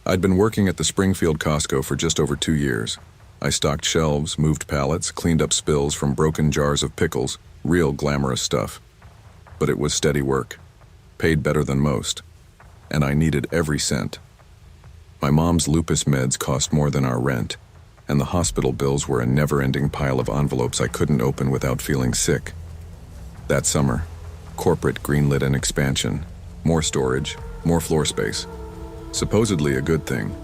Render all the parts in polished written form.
I'd been working at the Springfield Costco for just over 2 years. I stocked shelves, moved pallets, cleaned up spills from broken jars of pickles, real glamorous stuff. But it was steady work, paid better than most, and I needed every cent. My mom's lupus meds cost more than our rent, and the hospital bills were a never-ending pile of envelopes I couldn't open without feeling sick. That summer, corporate greenlit an expansion, more storage, more floor space. Supposedly a good thing.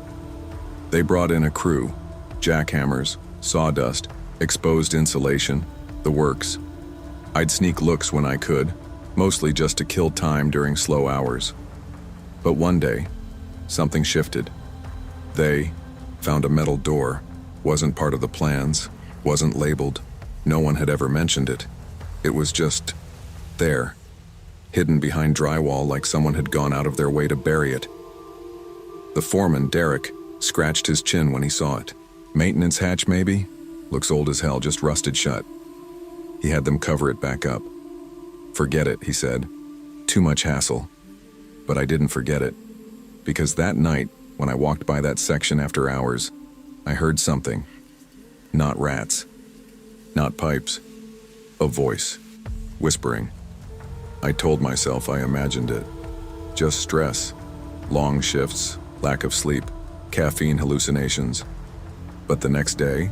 They brought in a crew, jackhammers, sawdust, exposed insulation, the works. I'd sneak looks when I could, mostly just to kill time during slow hours. But one day, something shifted. They found a metal door. Wasn't part of the plans, wasn't labeled. No one had ever mentioned it. It was just there, hidden behind drywall like someone had gone out of their way to bury it. The foreman, Derek, scratched his chin when he saw it. Maintenance hatch, maybe? Looks old as hell, just rusted shut. He had them cover it back up. Forget it, he said. Too much hassle. But I didn't forget it. Because that night, when I walked by that section after hours, I heard something. Not rats. Not pipes. A voice. Whispering. I told myself I imagined it. Just stress. Long shifts. Lack of sleep. Caffeine hallucinations. But the next day,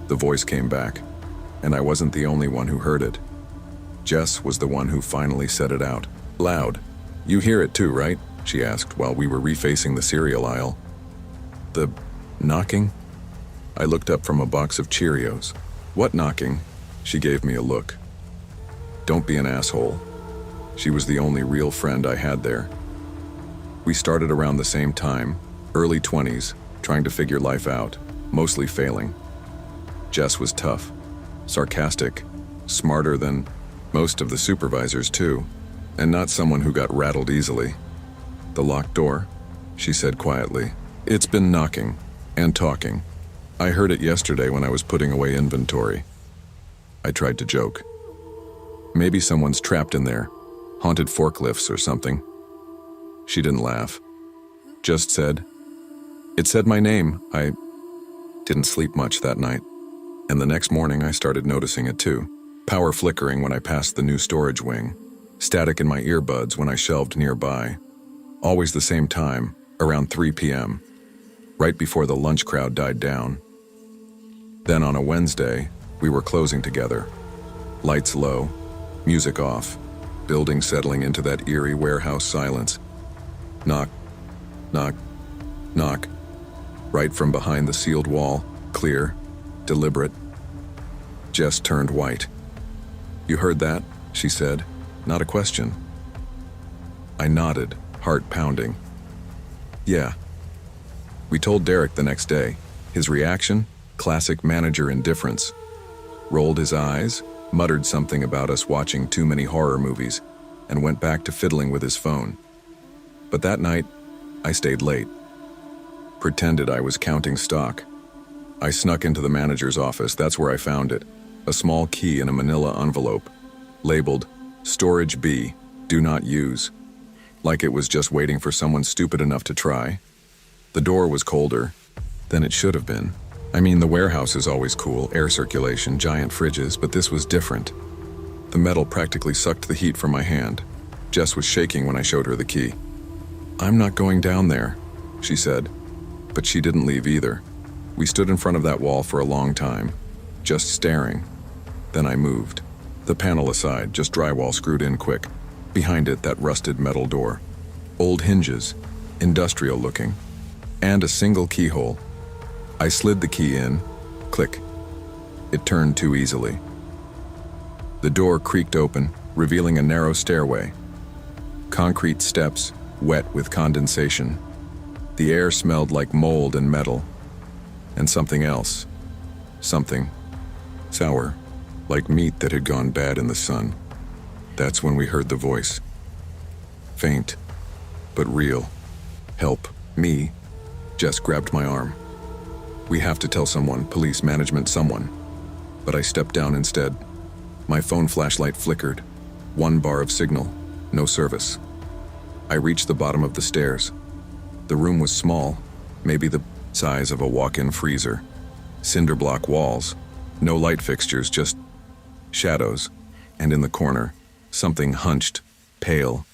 the voice came back. And I wasn't the only one who heard it. Jess was the one who finally said it out. Loud. You hear it too, right? She asked while we were refacing the cereal aisle. The knocking? I looked up from a box of Cheerios. What knocking? She gave me a look. Don't be an asshole. She was the only real friend I had there. We started around the same time, early 20s, trying to figure life out, mostly failing. Jess was tough, sarcastic, smarter than most of the supervisors too, and not someone who got rattled easily. The locked door, she said quietly. It's been knocking and talking. I heard it yesterday when I was putting away inventory. I tried to joke. Maybe someone's trapped in there, haunted forklifts or something. She didn't laugh. Just said, it said my name. I didn't sleep much that night. And the next morning I started noticing it too. Power flickering when I passed the new storage wing. Static in my earbuds when I shelved nearby. Always the same time, around 3 p.m., right before the lunch crowd died down. Then on a Wednesday, we were closing together. Lights low, music off, building settling into that eerie warehouse silence. Knock, knock, knock. Right from behind the sealed wall, clear, deliberate. Jess turned white. You heard that? She said, not a question. I nodded, heart pounding. Yeah. We told Derek the next day. His reaction? Classic manager indifference. Rolled his eyes, muttered something about us watching too many horror movies, and went back to fiddling with his phone. But that night, I stayed late. Pretended I was counting stock. I snuck into the manager's office. That's where I found it. A small key in a manila envelope, labeled Storage B, Do Not Use. Like it was just waiting for someone stupid enough to try. The door was colder than it should have been. I mean, the warehouse is always cool, air circulation, giant fridges, but this was different. The metal practically sucked the heat from my hand. Jess was shaking when I showed her the key. I'm not going down there, she said, but she didn't leave either. We stood in front of that wall for a long time, just staring. Then I moved. The panel aside, just drywall screwed in quick. Behind it, that rusted metal door. Old hinges, industrial looking, and a single keyhole. I slid the key in, click. It turned too easily. The door creaked open, revealing a narrow stairway. Concrete steps, wet with condensation. The air smelled like mold and metal. And something else. Something sour, like meat that had gone bad in the sun. That's when we heard the voice. Faint, but real. Help, me. Jess grabbed my arm. We have to tell someone, police, management, someone. But I stepped down instead. My phone flashlight flickered. 1 bar of signal, no service. I reached the bottom of the stairs. The room was small, maybe the size of a walk-in freezer. Cinder block walls, no light fixtures, just shadows. And in the corner, something hunched, pale,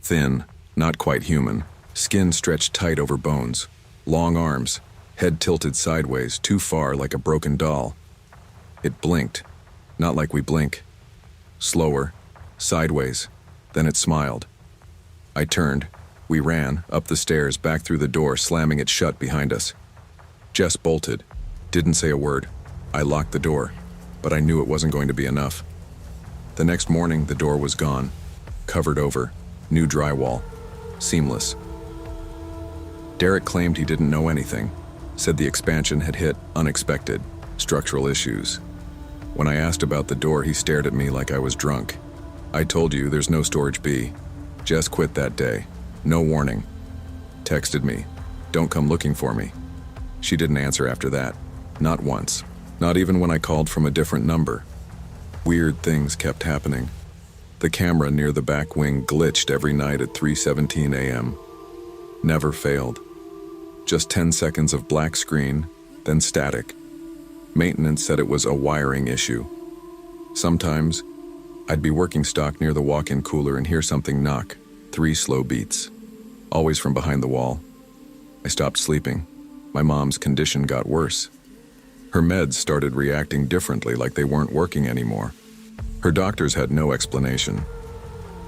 thin, not quite human, skin stretched tight over bones, long arms, head tilted sideways, too far like a broken doll. It blinked, not like we blink. Slower, sideways, then it smiled. I turned. We ran, up the stairs, back through the door, slamming it shut behind us. Jess bolted, didn't say a word. I locked the door, but I knew it wasn't going to be enough. The next morning, the door was gone, covered over, new drywall, seamless. Derek claimed he didn't know anything, said the expansion had hit unexpected, structural issues. When I asked about the door, he stared at me like I was drunk. I told you there's no storage B. Jess quit that day. No warning. Texted me, don't come looking for me. She didn't answer after that. Not once. Not even when I called from a different number. Weird things kept happening. The camera near the back wing glitched every night at 3:17 a.m. Never failed. Just 10 seconds of black screen, then static. Maintenance said it was a wiring issue. Sometimes, I'd be working stock near the walk-in cooler and hear something knock. 3 slow beats. Always from behind the wall. I stopped sleeping. My mom's condition got worse. Her meds started reacting differently, like they weren't working anymore. Her doctors had no explanation.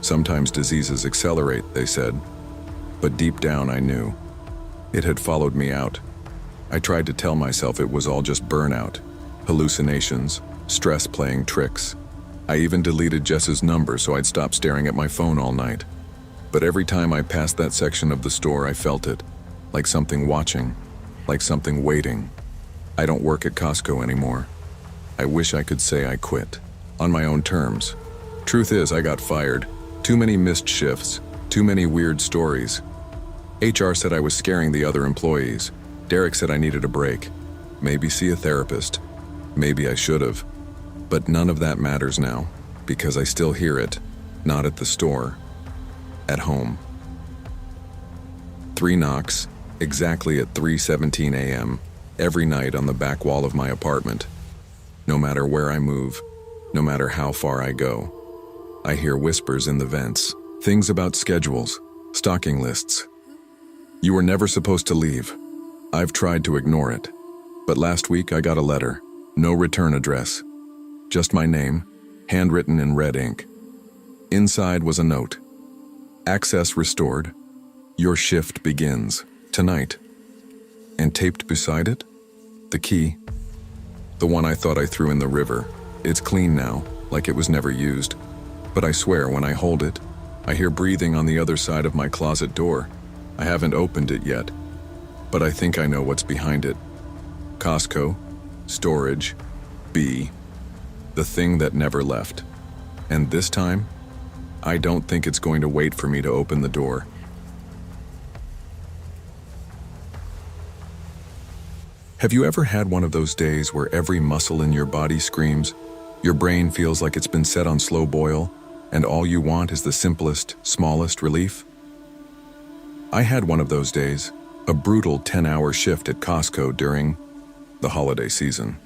Sometimes diseases accelerate, they said. But deep down I knew. It had followed me out. I tried to tell myself it was all just burnout, hallucinations, stress playing tricks. I even deleted Jess's number so I'd stop staring at my phone all night. But every time I passed that section of the store, I felt it. Like something watching. Like something waiting. I don't work at Costco anymore. I wish I could say I quit. On my own terms. Truth is, I got fired. Too many missed shifts. Too many weird stories. HR said I was scaring the other employees. Derek said I needed a break. Maybe see a therapist. Maybe I should have. But none of that matters now, because I still hear it. Not at the store. At home. 3 knocks, exactly at 3:17 a.m., every night on the back wall of my apartment. No matter where I move, no matter how far I go, I hear whispers in the vents, things about schedules, stocking lists. You were never supposed to leave. I've tried to ignore it. But last week I got a letter, no return address. Just my name, handwritten in red ink. Inside was a note. Access restored. Your shift begins tonight. And taped beside it, the key. The one I thought I threw in the river. It's clean now, like it was never used. But I swear when I hold it, I hear breathing on the other side of my closet door. I haven't opened it yet, but I think I know what's behind it. Costco, storage, B, the thing that never left. And this time, I don't think it's going to wait for me to open the door. Have you ever had one of those days where every muscle in your body screams, your brain feels like it's been set on slow boil, and all you want is the simplest, smallest relief? I had one of those days, a brutal 10-hour shift at Costco during the holiday season.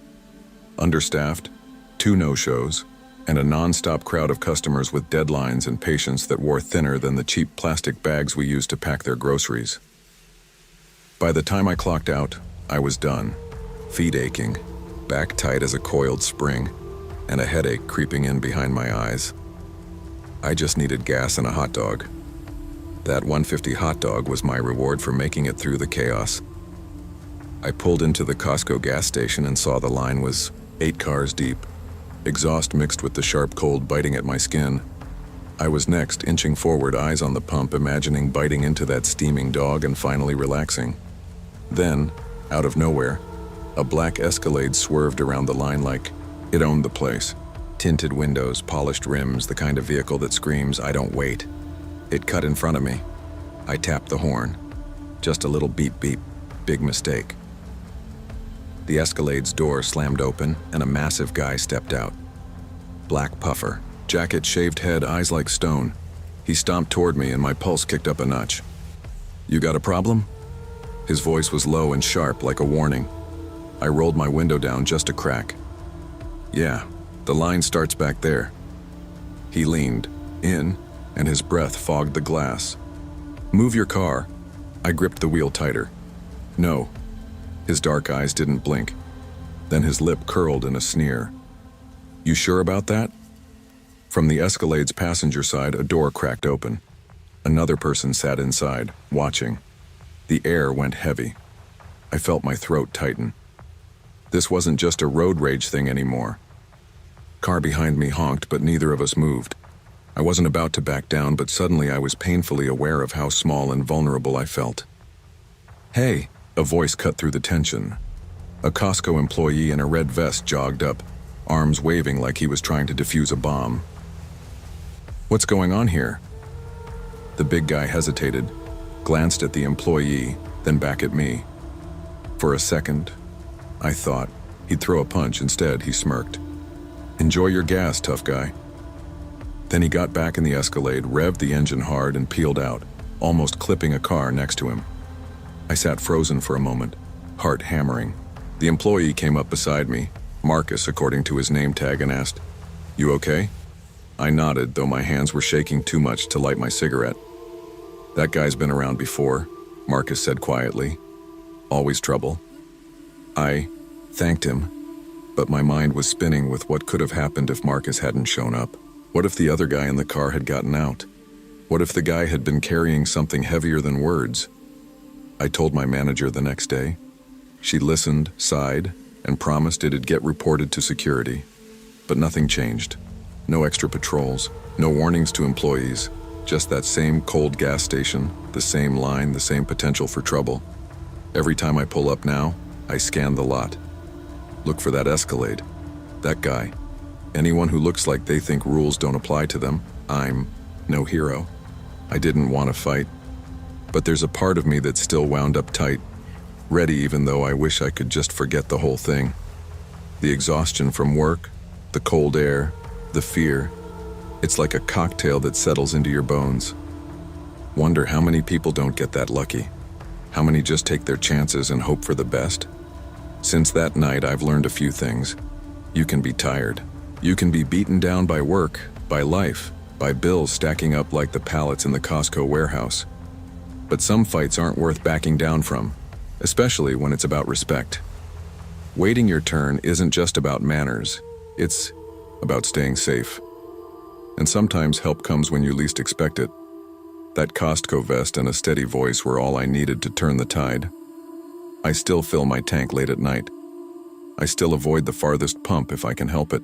Understaffed, 2 no-shows, and a non-stop crowd of customers with deadlines and patience that wore thinner than the cheap plastic bags we used to pack their groceries. By the time I clocked out, I was done, feet aching, back tight as a coiled spring, and a headache creeping in behind my eyes. I just needed gas and a hot dog. That $1.50 hot dog was my reward for making it through the chaos. I pulled into the Costco gas station and saw the line was 8 cars deep, exhaust mixed with the sharp cold biting at my skin. I was next, inching forward, eyes on the pump, imagining biting into that steaming dog and finally relaxing. Then, out of nowhere, a black Escalade swerved around the line like it owned the place. Tinted windows, polished rims, the kind of vehicle that screams, "I don't wait." It cut in front of me. I tapped the horn. Just a little beep beep. Big mistake. The Escalade's door slammed open and a massive guy stepped out. Black puffer, jacket, shaved head, eyes like stone. He stomped toward me and my pulse kicked up a notch. "You got a problem?" His voice was low and sharp, like a warning. I rolled my window down just a crack. "Yeah, the line starts back there." He leaned in, and his breath fogged the glass. "Move your car." I gripped the wheel tighter. "No." His dark eyes didn't blink. Then his lip curled in a sneer. "You sure about that?" From the Escalade's passenger side, a door cracked open. Another person sat inside, watching. The air went heavy. I felt my throat tighten. This wasn't just a road rage thing anymore. Car behind me honked, but neither of us moved. I wasn't about to back down, but suddenly I was painfully aware of how small and vulnerable I felt. "Hey," a voice cut through the tension. A Costco employee in a red vest jogged up, arms waving like he was trying to defuse a bomb. "What's going on here?" The big guy hesitated, glanced at the employee, then back at me. For a second, I thought he'd throw a punch. Instead, he smirked. "Enjoy your gas, tough guy." Then he got back in the Escalade, revved the engine hard, and peeled out, almost clipping a car next to him. I sat frozen for a moment, heart hammering. The employee came up beside me, Marcus according to his name tag, and asked, "You okay?" I nodded, though my hands were shaking too much to light my cigarette. "That guy's been around before," Marcus said quietly. "Always trouble." I thanked him, but my mind was spinning with what could have happened if Marcus hadn't shown up. What if the other guy in the car had gotten out? What if the guy had been carrying something heavier than words? I told my manager the next day. She listened, sighed, and promised it'd get reported to security. But nothing changed. No extra patrols, no warnings to employees, just that same cold gas station, the same line, the same potential for trouble. Every time I pull up now, I scan the lot. Look for that Escalade. That guy. Anyone who looks like they think rules don't apply to them. I'm no hero. I didn't want to fight. But there's a part of me that's still wound up tight, ready even though I wish I could just forget the whole thing. The exhaustion from work, the cold air, the fear. It's like a cocktail that settles into your bones. Wonder how many people don't get that lucky. How many just take their chances and hope for the best? Since that night, I've learned a few things. You can be tired. You can be beaten down by work, by life, by bills stacking up like the pallets in the Costco warehouse. But some fights aren't worth backing down from, especially when it's about respect. Waiting your turn isn't just about manners. It's about staying safe. And sometimes help comes when you least expect it. That Costco vest and a steady voice were all I needed to turn the tide. I still fill my tank late at night. I still avoid the farthest pump if I can help it.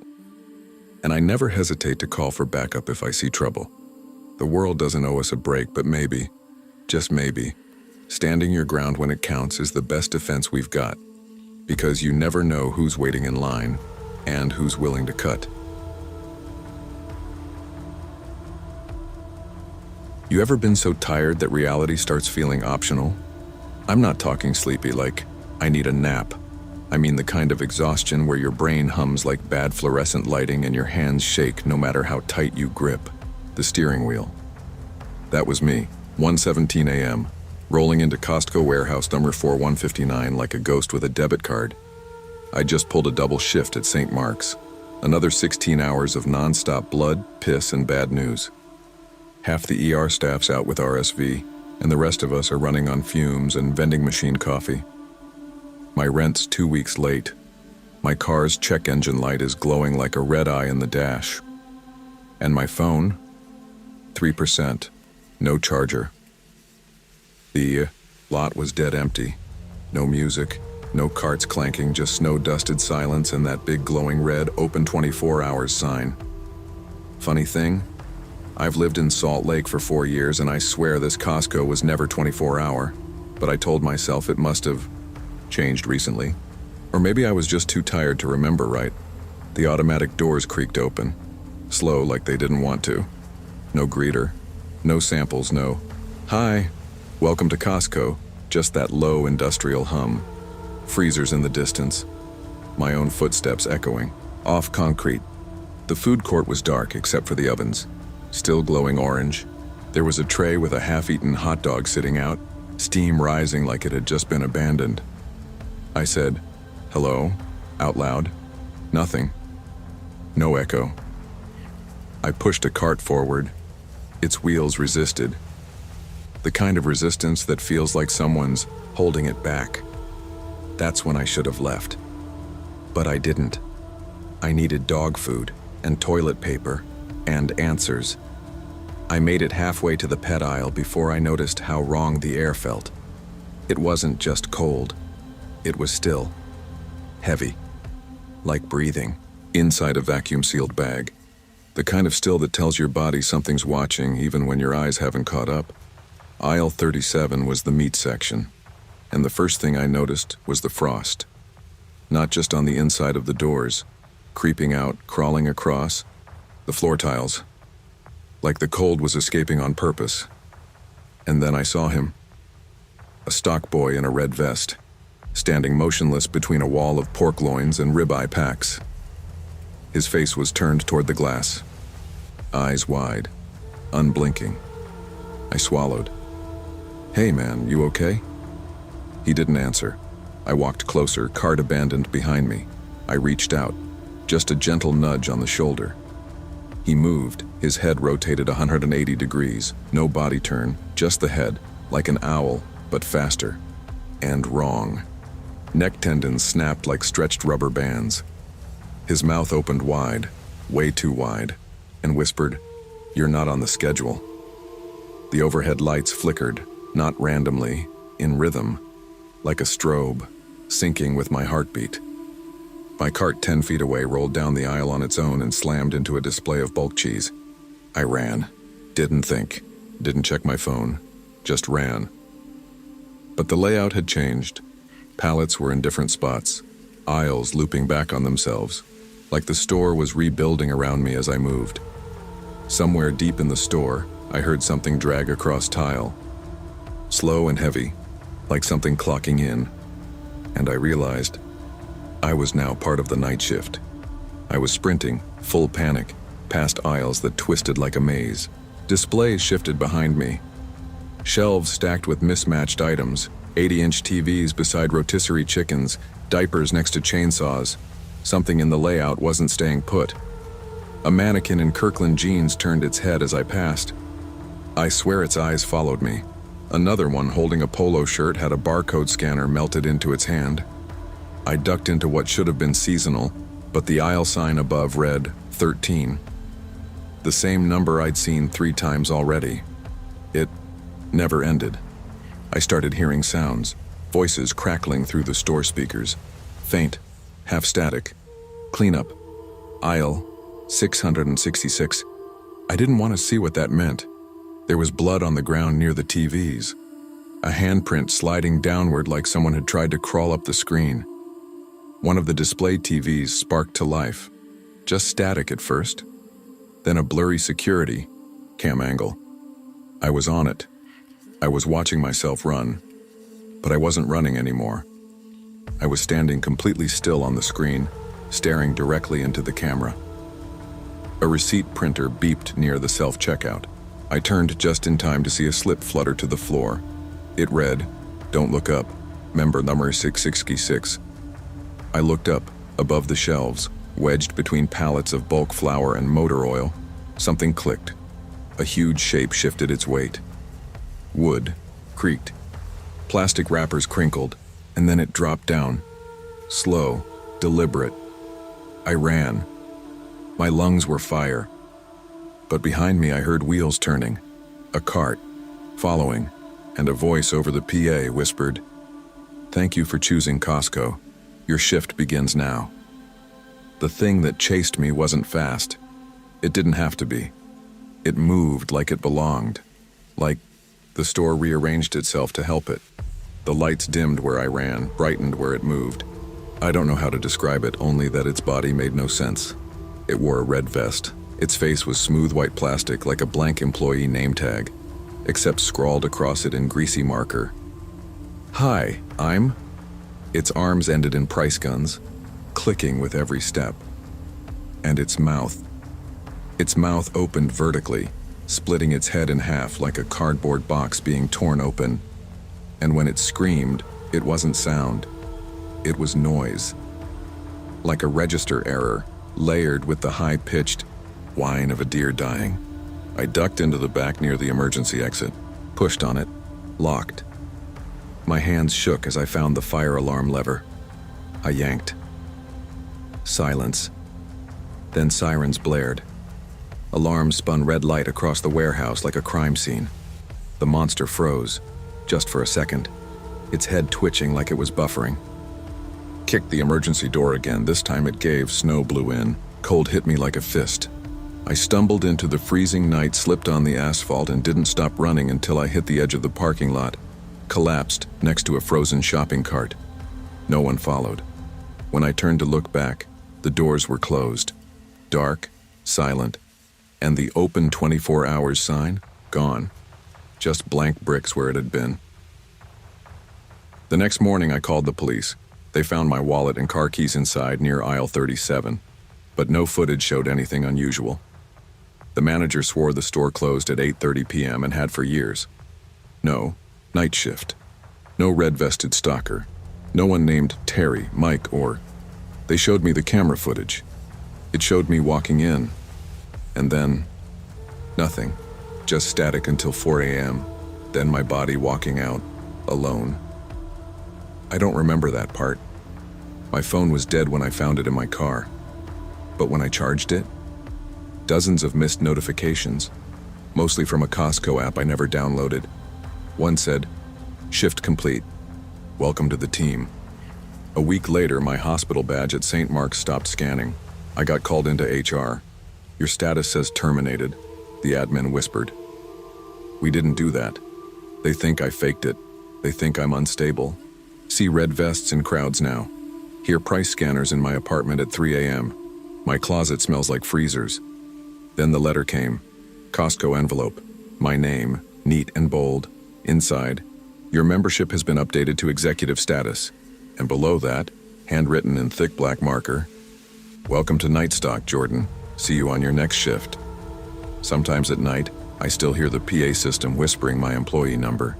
And I never hesitate to call for backup if I see trouble. The world doesn't owe us a break, but maybe, just maybe, standing your ground when it counts is the best defense we've got. Because you never know who's waiting in line and who's willing to cut. You ever been so tired that reality starts feeling optional? I'm not talking sleepy like, I need a nap. I mean the kind of exhaustion where your brain hums like bad fluorescent lighting and your hands shake no matter how tight you grip the steering wheel. That was me, 1:17 a.m., rolling into Costco warehouse number 4159 like a ghost with a debit card. I just pulled a double shift at St. Mark's. Another 16 hours of non-stop blood, piss, and bad news. Half the ER staff's out with RSV, and the rest of us are running on fumes and vending machine coffee. My rent's 2 weeks late. My car's check engine light is glowing like a red eye in the dash. And my phone? 3%. No charger. The lot was dead empty. No music, no carts clanking, just snow-dusted silence and that big glowing red open 24 hours sign. Funny thing? I've lived in Salt Lake for 4 years and I swear this Costco was never 24-hour, but I told myself it must have changed recently. Or maybe I was just too tired to remember right. The automatic doors creaked open, slow like they didn't want to. No greeter, no samples, no, "Hi, welcome to Costco," just that low industrial hum. Freezers in the distance, my own footsteps echoing, off concrete. The food court was dark except for the ovens. Still glowing orange. There was a tray with a half-eaten hot dog sitting out, steam rising like it had just been abandoned. I said, "Hello," out loud. Nothing. No echo. I pushed a cart forward. Its wheels resisted. The kind of resistance that feels like someone's holding it back. That's when I should have left. But I didn't. I needed dog food and toilet paper and answers. I made it halfway to the pet aisle before I noticed how wrong the air felt. It wasn't just cold. It was still. Heavy. Like breathing. Inside a vacuum-sealed bag. The kind of still that tells your body something's watching even when your eyes haven't caught up. Aisle 37 was the meat section. And the first thing I noticed was the frost. Not just on the inside of the doors. Creeping out, crawling across. The floor tiles. Like the cold was escaping on purpose. And then I saw him. A stock boy in a red vest, standing motionless between a wall of pork loins and ribeye packs. His face was turned toward the glass. Eyes wide, unblinking. I swallowed. "Hey man, you okay?" He didn't answer. I walked closer, cart abandoned behind me. I reached out, just a gentle nudge on the shoulder. He moved, his head rotated 180 degrees, no body turn, just the head, like an owl, but faster. And wrong. Neck tendons snapped like stretched rubber bands. His mouth opened wide, way too wide, and whispered, "You're not on the schedule." The overhead lights flickered, not randomly, in rhythm, like a strobe, syncing with my heartbeat. My cart 10 feet away rolled down the aisle on its own and slammed into a display of bulk cheese. I ran. Didn't think. Didn't check my phone. Just ran. But the layout had changed. Pallets were in different spots. Aisles looping back on themselves. Like the store was rebuilding around me as I moved. Somewhere deep in the store, I heard something drag across tile. Slow and heavy, like something clocking in. And I realized I was now part of the night shift. I was sprinting, full panic, past aisles that twisted like a maze. Displays shifted behind me. Shelves stacked with mismatched items, 80-inch TVs beside rotisserie chickens, diapers next to chainsaws. Something in the layout wasn't staying put. A mannequin in Kirkland jeans turned its head as I passed. I swear its eyes followed me. Another one holding a polo shirt had a barcode scanner melted into its hand. I ducked into what should have been seasonal, but the aisle sign above read 13. The same number I'd seen 3 times already. It never ended. I started hearing sounds, voices crackling through the store speakers. Faint, half static. Cleanup. Aisle 666. I didn't want to see what that meant. There was blood on the ground near the TVs. A handprint sliding downward like someone had tried to crawl up the screen. One of the display TVs sparked to life. Just static at first. Then a blurry security cam angle. I was on it. I was watching myself run. But I wasn't running anymore. I was standing completely still on the screen, staring directly into the camera. A receipt printer beeped near the self-checkout. I turned just in time to see a slip flutter to the floor. It read, "Don't look up. Member number 666. I looked up, above the shelves, wedged between pallets of bulk flour and motor oil. Something clicked. A huge shape shifted its weight. Wood creaked. Plastic wrappers crinkled, and then it dropped down. Slow, deliberate. I ran. My lungs were fire. But behind me I heard wheels turning, a cart, following, and a voice over the PA whispered, "Thank you for choosing Costco. Your shift begins now." The thing that chased me wasn't fast. It didn't have to be. It moved like it belonged. Like the store rearranged itself to help it. The lights dimmed where I ran, brightened where it moved. I don't know how to describe it, only that its body made no sense. It wore a red vest. Its face was smooth white plastic like a blank employee name tag, except scrawled across it in greasy marker. "Hi, I'm..." Its arms ended in price guns, clicking with every step. And its mouth. Its mouth opened vertically, splitting its head in half like a cardboard box being torn open. And when it screamed, it wasn't sound. It was noise. Like a register error, layered with the high-pitched whine of a deer dying. I ducked into the back near the emergency exit, pushed on it, locked. My hands shook as I found the fire alarm lever. I yanked. Silence. Then sirens blared. Alarms spun red light across the warehouse like a crime scene. The monster froze, just for a second, its head twitching like it was buffering. Kicked the emergency door again. This time it gave. Snow blew in. Cold hit me like a fist. I stumbled into the freezing night, slipped on the asphalt, and didn't stop running until I hit the edge of the parking lot, collapsed next to a frozen shopping cart. No one followed. When I turned to look back, the doors were closed, dark, silent, and the open 24 hours sign, gone. Just blank bricks where it had been. The next morning I called the police. They found my wallet and car keys inside near aisle 37, but no footage showed anything unusual. The manager swore the store closed at 8:30 p.m. and had for years. No, night shift. No red-vested stalker. No one named Terry, Mike, or... They showed me the camera footage. It showed me walking in. And then... nothing. Just static until 4 a.m. Then my body walking out, alone. I don't remember that part. My phone was dead when I found it in my car. But when I charged it, dozens of missed notifications, mostly from a Costco app I never downloaded. One said, "Shift complete. Welcome to the team." A week later, my hospital badge at St. Mark's stopped scanning. I got called into HR. "Your status says terminated," the admin whispered. "We didn't do that. They think I faked it. They think I'm unstable. See red vests in crowds now. Hear price scanners in my apartment at 3 a.m. My closet smells like freezers." Then the letter came. Costco envelope. My name, neat and bold. Inside, "Your membership has been updated to executive status." And below that, handwritten in thick black marker, "Welcome to Night Stock, Jordan. See you on your next shift." Sometimes at night, I still hear the PA system whispering my employee number.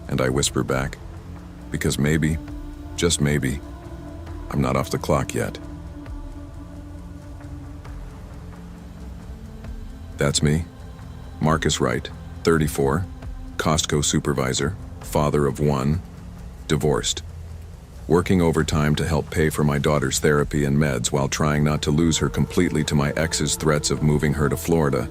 And I whisper back, because maybe, just maybe, I'm not off the clock yet. That's me. Marcus Wright, 34, Costco supervisor, father of one, divorced. Working overtime to help pay for my daughter's therapy and meds while trying not to lose her completely to my ex's threats of moving her to Florida.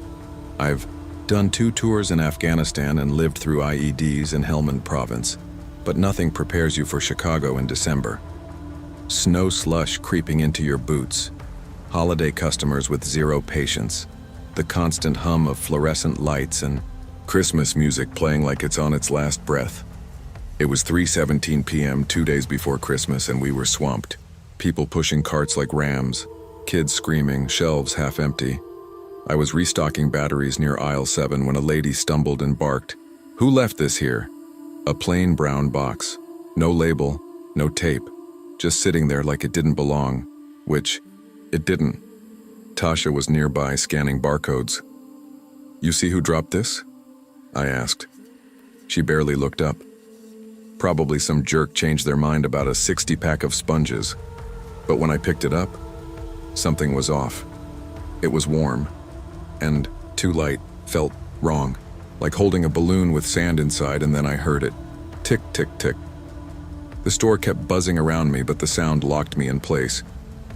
I've done 2 tours in Afghanistan and lived through IEDs in Helmand Province, but nothing prepares you for Chicago in December. Snow slush creeping into your boots, holiday customers with zero patience, the constant hum of fluorescent lights and Christmas music playing like it's on its last breath. It was 3:17 p.m. 2 days before Christmas, and we were swamped. People pushing carts like rams, kids screaming, shelves half empty. I was restocking batteries near aisle 7 when a lady stumbled and barked, "Who left this here?" A plain brown box. No label, no tape. Just sitting there like it didn't belong, which it didn't. Tasha was nearby scanning barcodes. "You see who dropped this?" I asked. She barely looked up. Probably some jerk changed their mind about a 60-pack of sponges. But when I picked it up, something was off. It was warm, and too light, felt wrong, like holding a balloon with sand inside, and then I heard it. Tick, tick, tick. The store kept buzzing around me, but the sound locked me in place.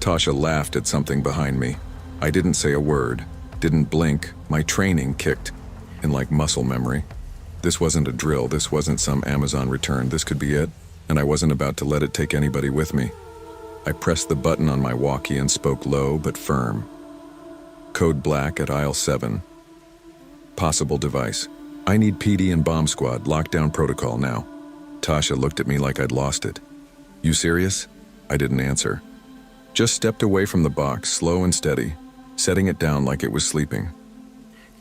Tasha laughed at something behind me. I didn't say a word, didn't blink. My training kicked in like muscle memory. This wasn't a drill, this wasn't some Amazon return, this could be it, and I wasn't about to let it take anybody with me. I pressed the button on my walkie and spoke low but firm. Code black at aisle 7. Possible device. I need PD and bomb squad, lockdown protocol now. Tasha looked at me like I'd lost it. You serious? I didn't answer. Just stepped away from the box, slow and steady, setting it down like it was sleeping.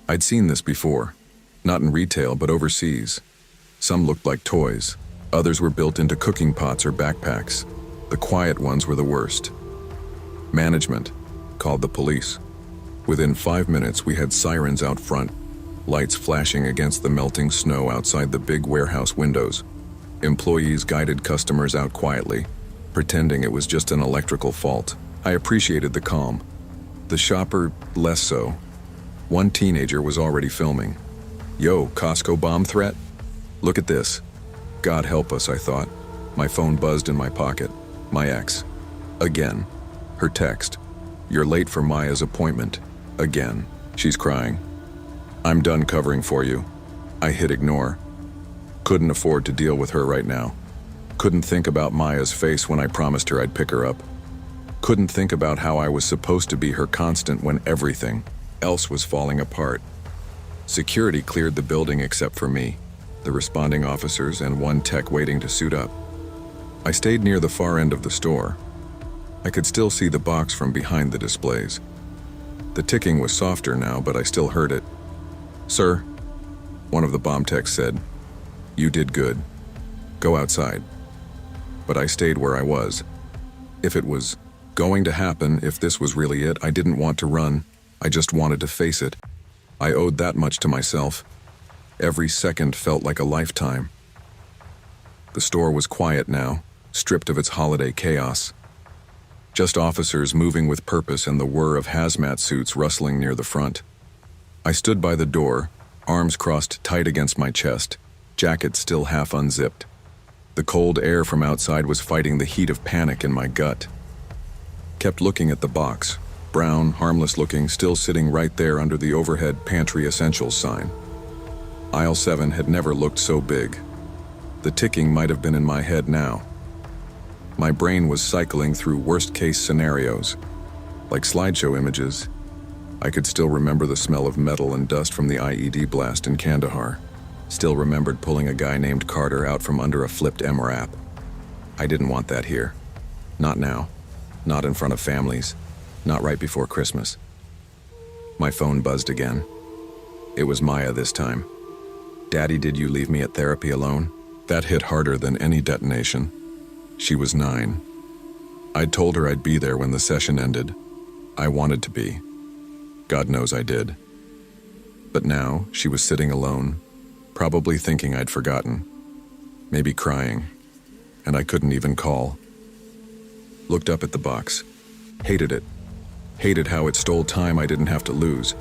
I'd seen this before. Not in retail, but overseas. Some looked like toys. Others were built into cooking pots or backpacks. The quiet ones were the worst. Management called the police. Within 5 minutes, we had sirens out front, lights flashing against the melting snow outside the big warehouse windows. Employees guided customers out quietly, pretending it was just an electrical fault. I appreciated the calm. The shopper, less so. One teenager was already filming. "Yo, Costco bomb threat? Look at this." God help us, I thought. My phone buzzed in my pocket. My ex. Again. Her text. "You're late for Maya's appointment." Again. She's crying. "I'm done covering for you." I hit ignore. Couldn't afford to deal with her right now. Couldn't think about Maya's face when I promised her I'd pick her up. Couldn't think about how I was supposed to be her constant when everything else was falling apart. Security cleared the building except for me, the responding officers, and one tech waiting to suit up. I stayed near the far end of the store. I could still see the box from behind the displays. The ticking was softer now, but I still heard it. "Sir," one of the bomb techs said, "you did good. Go outside." But I stayed where I was. If it was going to happen, if this was really it, I didn't want to run. I just wanted to face it. I owed that much to myself. Every second felt like a lifetime. The store was quiet now, stripped of its holiday chaos. Just officers moving with purpose and the whir of hazmat suits rustling near the front. I stood by the door, arms crossed tight against my chest, jacket still half unzipped. The cold air from outside was fighting the heat of panic in my gut. Kept looking at the box, brown, harmless looking, still sitting right there under the overhead pantry essentials sign. Aisle 7 had never looked so big. The ticking might have been in my head now. My brain was cycling through worst-case scenarios. Like slideshow images, I could still remember the smell of metal and dust from the IED blast in Kandahar. Still remembered pulling a guy named Carter out from under a flipped MRAP. I didn't want that here. Not now. Not in front of families. Not right before Christmas. My phone buzzed again. It was Maya this time. "Daddy, did you leave me at therapy alone?" That hit harder than any detonation. She was 9. I'd told her I'd be there when the session ended. I wanted to be. God knows I did. But now, she was sitting alone, probably thinking I'd forgotten. Maybe crying. And I couldn't even call. Looked up at the box. Hated it. Hated how it stole time I didn't have to lose.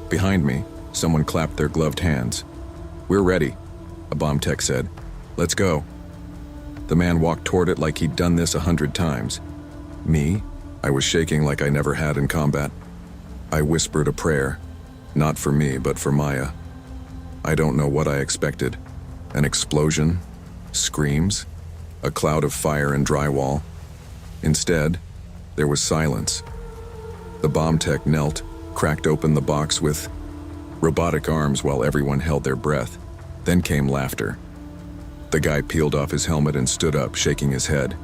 Behind me, someone clapped their gloved hands. "We're ready," a bomb tech said. "Let's go." The man walked toward it like he'd done this 100 times. Me? I was shaking like I never had in combat. I whispered a prayer. Not for me, but for Maya. I don't know what I expected. An explosion? Screams? A cloud of fire and drywall? Instead, there was silence. The bomb tech knelt, cracked open the box with robotic arms while everyone held their breath. Then came laughter. The guy peeled off his helmet and stood up, shaking his head.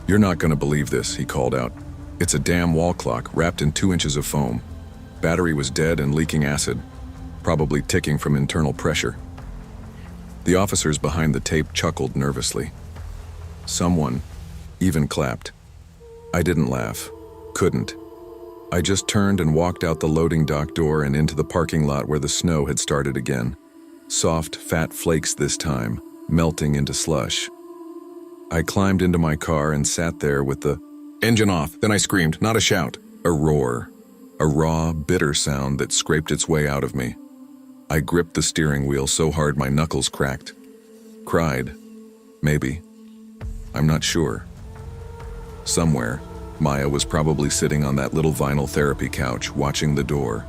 "You're not gonna believe this," he called out. "It's a damn wall clock wrapped in 2 inches of foam. Battery was dead and leaking acid, probably ticking from internal pressure." The officers behind the tape chuckled nervously. Someone even clapped. I didn't laugh. Couldn't. I just turned and walked out the loading dock door and into the parking lot where the snow had started again. Soft, fat flakes this time, melting into slush. I climbed into my car and sat there with the engine off. Then I screamed, not a shout, a roar. A raw, bitter sound that scraped its way out of me. I gripped the steering wheel so hard my knuckles cracked. Cried. Maybe. I'm not sure. Somewhere, Maya was probably sitting on that little vinyl therapy couch, watching the door,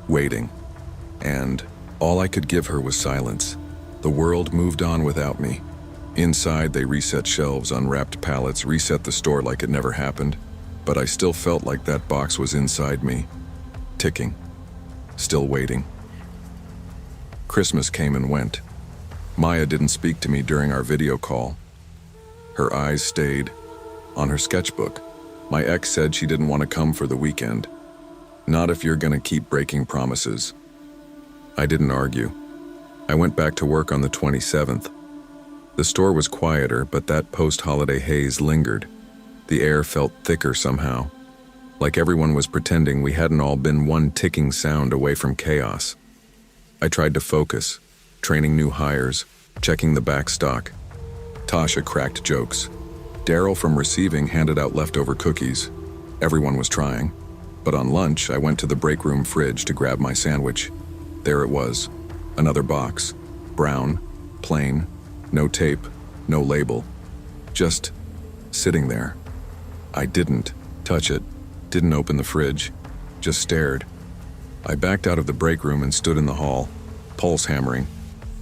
waiting. And all I could give her was silence. The world moved on without me. Inside, they reset shelves, unwrapped pallets, reset the store like it never happened. But I still felt like that box was inside me, ticking, still waiting. Christmas came and went. Maya didn't speak to me during our video call. Her eyes stayed on her sketchbook. My ex said she didn't want to come for the weekend. Not if you're gonna keep breaking promises. I didn't argue. I went back to work on the 27th. The store was quieter, but that post-holiday haze lingered. The air felt thicker somehow, like everyone was pretending we hadn't all been one ticking sound away from chaos. I tried to focus, training new hires, checking the back stock. Tasha cracked jokes. Daryl from receiving handed out leftover cookies. Everyone was trying. But on lunch, I went to the break room fridge to grab my sandwich. There it was. Another box. Brown, plain, no tape, no label. Just sitting there. I didn't touch it, didn't open the fridge, just stared. I backed out of the break room and stood in the hall, pulse hammering,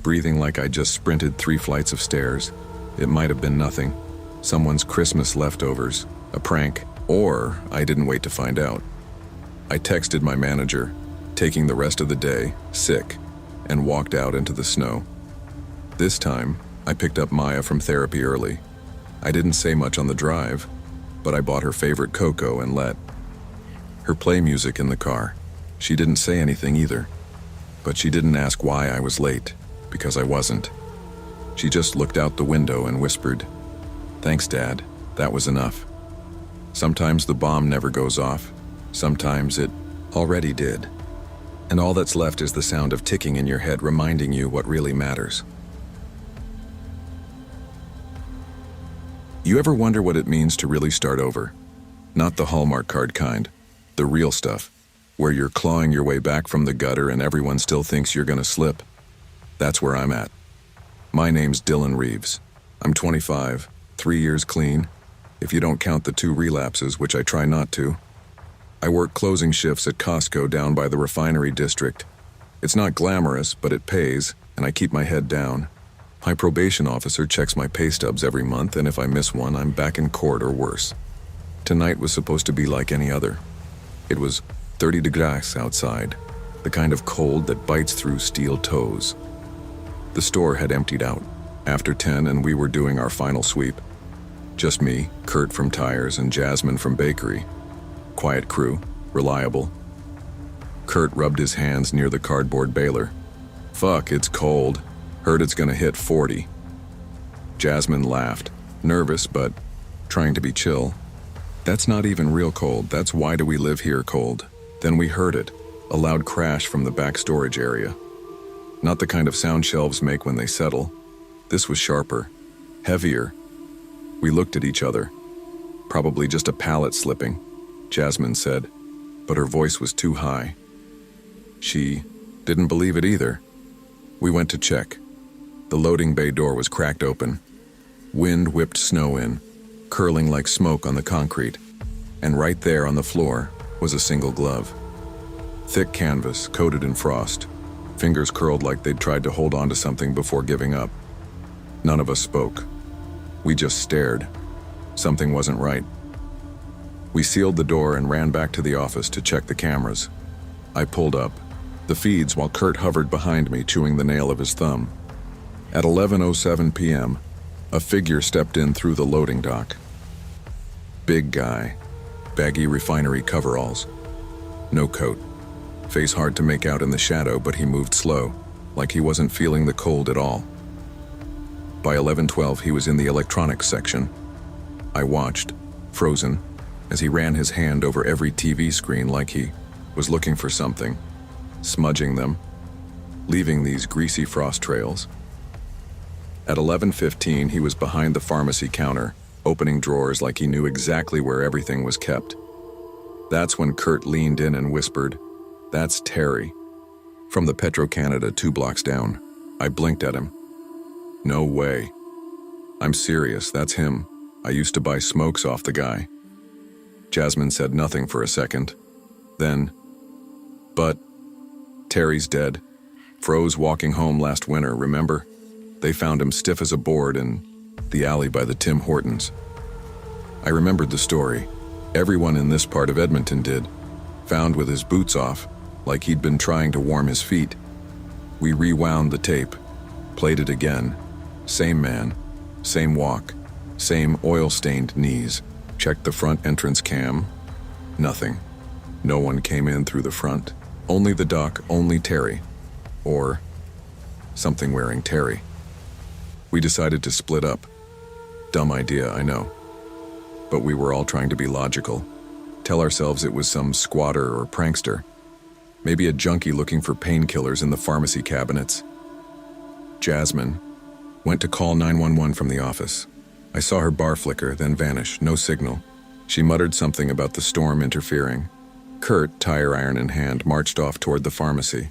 breathing like I just sprinted 3 flights of stairs. It might have been nothing. Someone's Christmas leftovers, a prank, or I didn't wait to find out. I texted my manager, taking the rest of the day, sick, and walked out into the snow. This time, I picked up Maya from therapy early. I didn't say much on the drive, but I bought her favorite cocoa and let her play music in the car. She didn't say anything either, but she didn't ask why I was late, because I wasn't. She just looked out the window and whispered, "Thanks, Dad, that was enough." Sometimes the bomb never goes off. Sometimes it already did. And all that's left is the sound of ticking in your head reminding you what really matters. You ever wonder what it means to really start over? Not the Hallmark card kind, the real stuff, where you're clawing your way back from the gutter and everyone still thinks you're gonna slip. That's where I'm at. My name's Dylan Reeves. I'm 25, 3 years clean, if you don't count the 2 relapses, which I try not to. I work closing shifts at Costco down by the refinery district. It's not glamorous, but it pays, and I keep my head down. My probation officer checks my pay stubs every month, and if I miss one, I'm back in court or worse. Tonight was supposed to be like any other. It was 30 degrees outside, the kind of cold that bites through steel toes. The store had emptied out after 10, and we were doing our final sweep. Just me, Kurt from tires, and Jasmine from bakery. Quiet crew, reliable. Kurt rubbed his hands near the cardboard baler. "Fuck, it's cold. Heard it's gonna hit 40. Jasmine laughed, nervous but trying to be chill. "That's not even real cold, that's why do we live here cold." Then we heard it, a loud crash from the back storage area. Not the kind of sound shelves make when they settle. This was sharper, heavier. We looked at each other. "Probably just a pallet slipping," Jasmine said, but her voice was too high. She didn't believe it either. We went to check. The loading bay door was cracked open. Wind whipped snow in, curling like smoke on the concrete, and right there on the floor was a single glove. Thick canvas, coated in frost, fingers curled like they'd tried to hold on to something before giving up. None of us spoke. We just stared. Something wasn't right. We sealed the door and ran back to the office to check the cameras. I pulled up the feeds while Kurt hovered behind me, chewing the nail of his thumb. At 11:07 p.m., a figure stepped in through the loading dock. Big guy, baggy refinery coveralls. No coat. Face hard to make out in the shadow, but he moved slow, like he wasn't feeling the cold at all. By 11:12, he was in the electronics section. I watched, frozen, as he ran his hand over every TV screen like he was looking for something, smudging them, leaving these greasy frost trails. At 11:15, he was behind the pharmacy counter, opening drawers like he knew exactly where everything was kept. That's when Kurt leaned in and whispered, "That's Terry." From the Petro-Canada 2 blocks down. I blinked at him. "No way." "I'm serious, that's him. I used to buy smokes off the guy." Jasmine said nothing for a second. Then, "But Terry's dead. Froze walking home last winter, remember? They found him stiff as a board in the alley by the Tim Hortons." I remembered the story. Everyone in this part of Edmonton did. Found with his boots off, like he'd been trying to warm his feet. We rewound the tape, played it again. Same man, same walk, same oil-stained knees. Checked the front entrance cam. Nothing. No one came in through the front. Only the dock, only Terry. Or something wearing Terry. We decided to split up. Dumb idea, I know. But we were all trying to be logical. Tell ourselves it was some squatter or prankster. Maybe a junkie looking for painkillers in the pharmacy cabinets. Jasmine, Went to call 911 from the office. I saw her bar flicker, then vanish, no signal. She muttered something about the storm interfering. Kurt, tire iron in hand, marched off toward the pharmacy.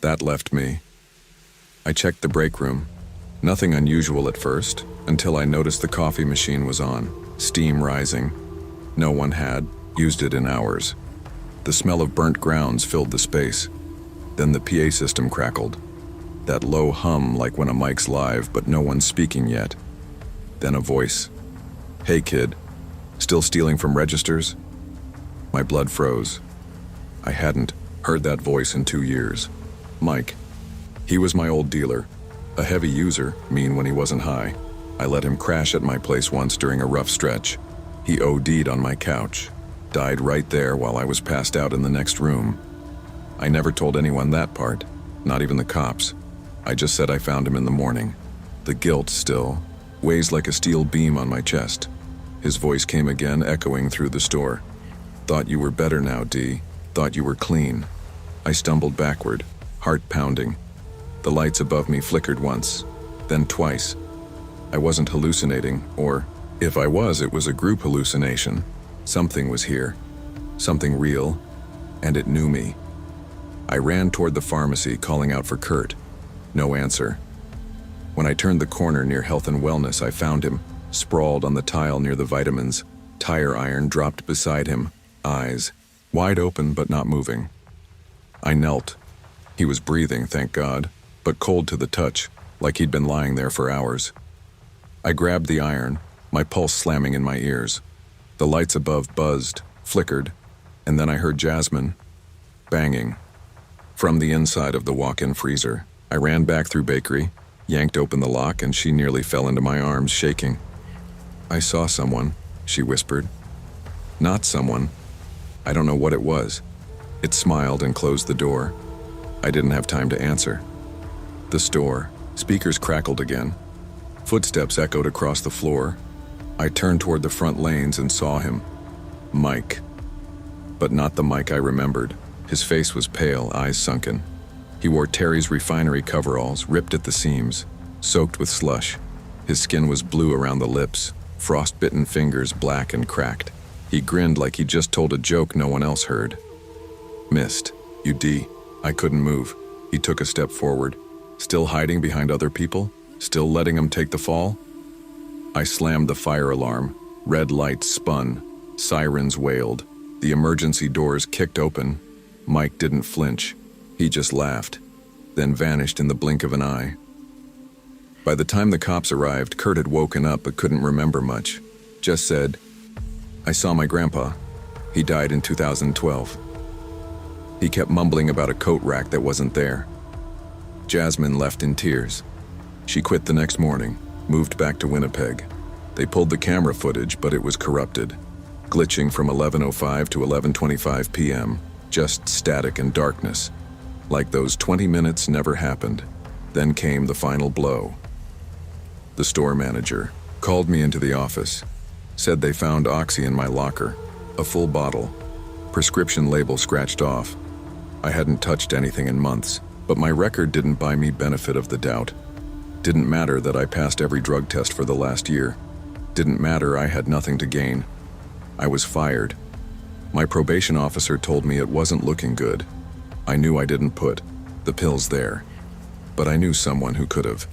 That left me. I checked the break room. Nothing unusual at first, until I noticed the coffee machine was on, steam rising. No one had used it in hours. The smell of burnt grounds filled the space. Then the PA system crackled. That low hum like when a mic's live, but no one's speaking yet. Then a voice. "Hey kid, still stealing from registers?" My blood froze. I hadn't heard that voice in 2 years. Mike. He was my old dealer. A heavy user, mean when he wasn't high. I let him crash at my place once during a rough stretch. He OD'd on my couch. Died right there while I was passed out in the next room. I never told anyone that part, not even the cops. I just said I found him in the morning. The guilt still weighs like a steel beam on my chest. His voice came again, echoing through the store. "Thought you were better now, D. Thought you were clean." I stumbled backward, heart pounding. The lights above me flickered once, then twice. I wasn't hallucinating, or if I was, it was a group hallucination. Something was here, something real, and it knew me. I ran toward the pharmacy, calling out for Kurt. No answer. When I turned the corner near Health and Wellness, I found him, sprawled on the tile near the vitamins, tire iron dropped beside him, eyes wide open but not moving. I knelt. He was breathing, thank God, but cold to the touch, like he'd been lying there for hours. I grabbed the iron, my pulse slamming in my ears. The lights above buzzed, flickered, and then I heard Jasmine banging. From the inside of the walk-in freezer, I ran back through bakery, yanked open the lock, and she nearly fell into my arms, shaking. "I saw someone," she whispered. "Not someone. I don't know what it was." It smiled and closed the door. I didn't have time to answer. The store. Speakers crackled again. Footsteps echoed across the floor. I turned toward the front lanes and saw him. Mike. But not the Mike I remembered. His face was pale, eyes sunken. He wore Terry's refinery coveralls, ripped at the seams, soaked with slush. His skin was blue around the lips, frost-bitten fingers black and cracked. He grinned like he just told a joke no one else heard. "Missed. You D." I couldn't move. He took a step forward. Still hiding behind other people? Still letting him take the fall? I slammed the fire alarm. Red lights spun. Sirens wailed. The emergency doors kicked open. Mike didn't flinch. He just laughed, then vanished in the blink of an eye. By the time the cops arrived, Kurt had woken up but couldn't remember much. Just said, "I saw my grandpa. He died in 2012. He kept mumbling about a coat rack that wasn't there." Jasmine left in tears. She quit the next morning, moved back to Winnipeg. They pulled the camera footage, but it was corrupted, glitching from 11:05 to 11:25 p.m., just static and darkness. Like those 20 minutes never happened. Then came the final blow. The store manager called me into the office, said they found oxy in my locker, a full bottle, prescription label scratched off. I hadn't touched anything in months, but my record didn't buy me benefit of the doubt. Didn't matter that I passed every drug test for the last year. Didn't matter I had nothing to gain. I was fired. My probation officer told me it wasn't looking good. I knew I didn't put the pills there, but I knew someone who could have.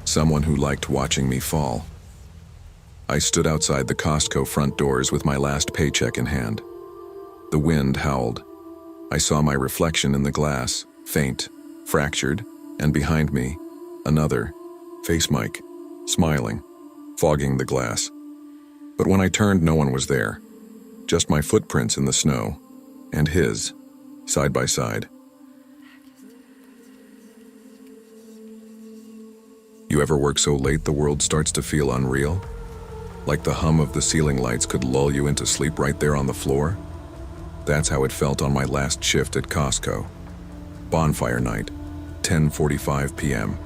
Someone who liked watching me fall. I stood outside the Costco front doors with my last paycheck in hand. The wind howled. I saw my reflection in the glass, faint, fractured, and behind me, another, face Mike, smiling, fogging the glass. But when I turned, no one was there. Just my footprints in the snow, and his, side by side. You ever work so late the world starts to feel unreal? Like the hum of the ceiling lights could lull you into sleep right there on the floor? That's how it felt on my last shift at Costco. Bonfire night, 10:45 p.m.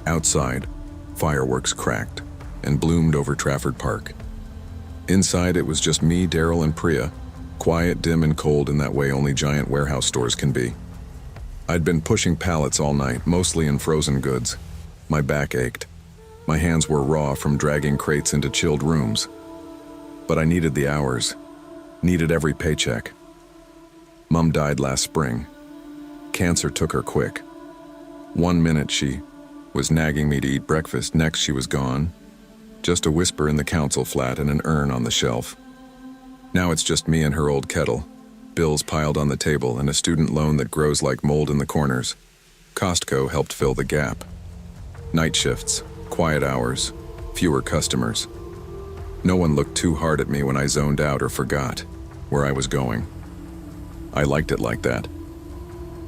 Outside, fireworks cracked and bloomed over Trafford Park. Inside, it was just me, Daryl, and Priya, quiet, dim, and cold in that way only giant warehouse stores can be. I'd been pushing pallets all night, mostly in frozen goods. My back ached. My hands were raw from dragging crates into chilled rooms. But I needed the hours, needed every paycheck. Mom died last spring. Cancer took her quick. 1 minute she was nagging me to eat breakfast, next she was gone. Just a whisper in the council flat and an urn on the shelf. Now it's just me and her old kettle, bills piled on the table and a student loan that grows like mold in the corners. Costco helped fill the gap. Night shifts, quiet hours, fewer customers. No one looked too hard at me when I zoned out or forgot where I was going. I liked it like that.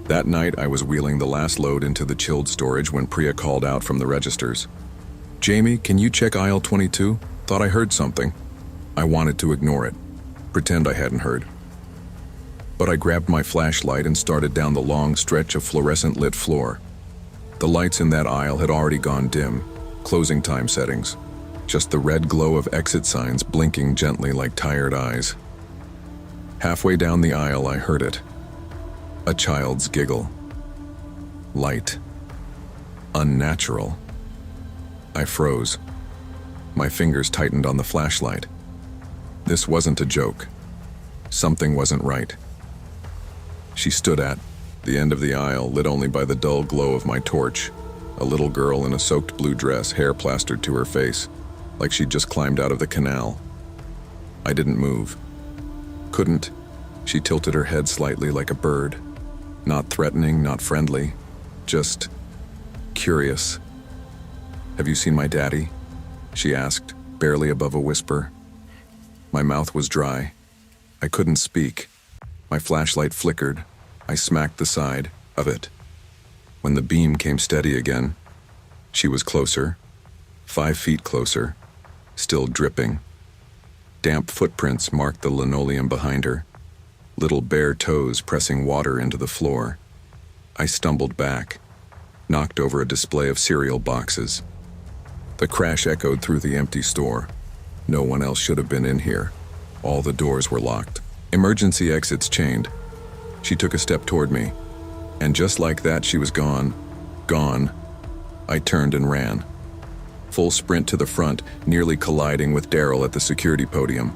That night, I was wheeling the last load into the chilled storage when Priya called out from the registers. "Jamie, can you check aisle 22? Thought I heard something." I wanted to ignore it, pretend I hadn't heard. But I grabbed my flashlight and started down the long stretch of fluorescent-lit floor. The lights in that aisle had already gone dim, closing time settings. Just the red glow of exit signs blinking gently like tired eyes. Halfway down the aisle, I heard it. A child's giggle. Light. Unnatural. I froze. My fingers tightened on the flashlight. This wasn't a joke. Something wasn't right. She stood at the end of the aisle, lit only by the dull glow of my torch. A little girl in a soaked blue dress, hair plastered to her face, like she'd just climbed out of the canal. I didn't move. Couldn't. She tilted her head slightly like a bird. Not threatening, not friendly, just curious. "Have you seen my daddy?" she asked, barely above a whisper. My mouth was dry. I couldn't speak. My flashlight flickered. I smacked the side of it. When the beam came steady again, she was closer, 5 feet closer, still dripping. Damp footprints marked the linoleum behind her, little bare toes pressing water into the floor. I stumbled back, knocked over a display of cereal boxes. The crash echoed through the empty store. No one else should have been in here. All the doors were locked. Emergency exits chained. She took a step toward me, and just like that she was gone. Gone. I turned and ran. Full sprint to the front, nearly colliding with Daryl at the security podium.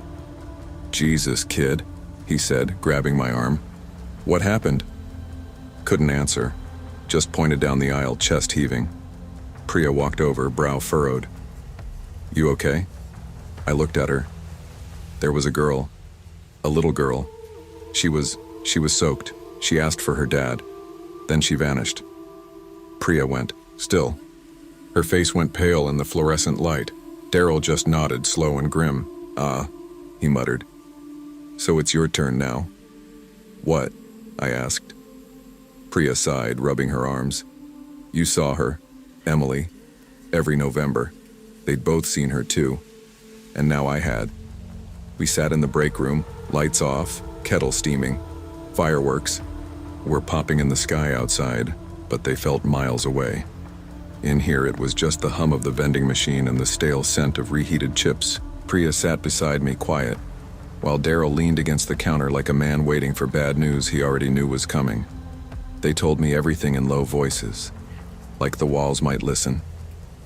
"Jesus, kid," he said, grabbing my arm. "What happened?" Couldn't answer. Just pointed down the aisle, chest heaving. Priya walked over, brow furrowed. "You okay?" I looked at her. There was a girl. A little girl. She was soaked. She asked for her dad. Then she vanished. Priya went, still. Her face went pale in the fluorescent light. Daryl just nodded, slow and grim. "Ah," he muttered. "So it's your turn now." "What?" I asked. Priya sighed, rubbing her arms. "You saw her, Emily, every November. They'd both seen her too. And now I had. We sat in the break room, lights off, kettle steaming, fireworks were popping in the sky outside, but they felt miles away. In here it was just the hum of the vending machine and the stale scent of reheated chips. Priya sat beside me, quiet, while Daryl leaned against the counter like a man waiting for bad news he already knew was coming. They told me everything in low voices, like the walls might listen.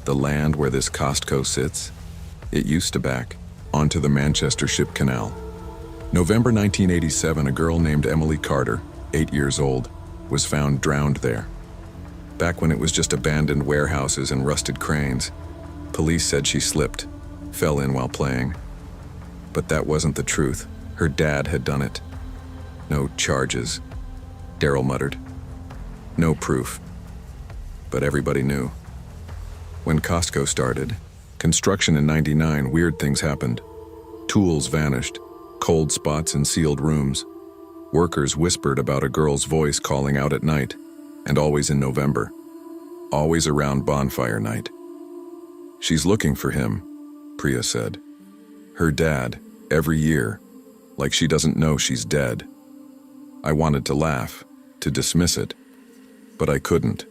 The land where this Costco sits, it used to back onto the Manchester Ship Canal. November 1987, a girl named Emily Carter, 8 years old, was found drowned there. Back when it was just abandoned warehouses and rusted cranes, police said she slipped, fell in while playing. But that wasn't the truth. Her dad had done it. "No charges," Daryl muttered. "No proof." But everybody knew. When Costco started, construction in '99, weird things happened. Tools vanished, cold spots in sealed rooms. Workers whispered about a girl's voice calling out at night, and always in November. Always around bonfire night. "She's looking for him," Priya said. "Her dad, every year, like she doesn't know she's dead." I wanted to laugh, to dismiss it, but I couldn't.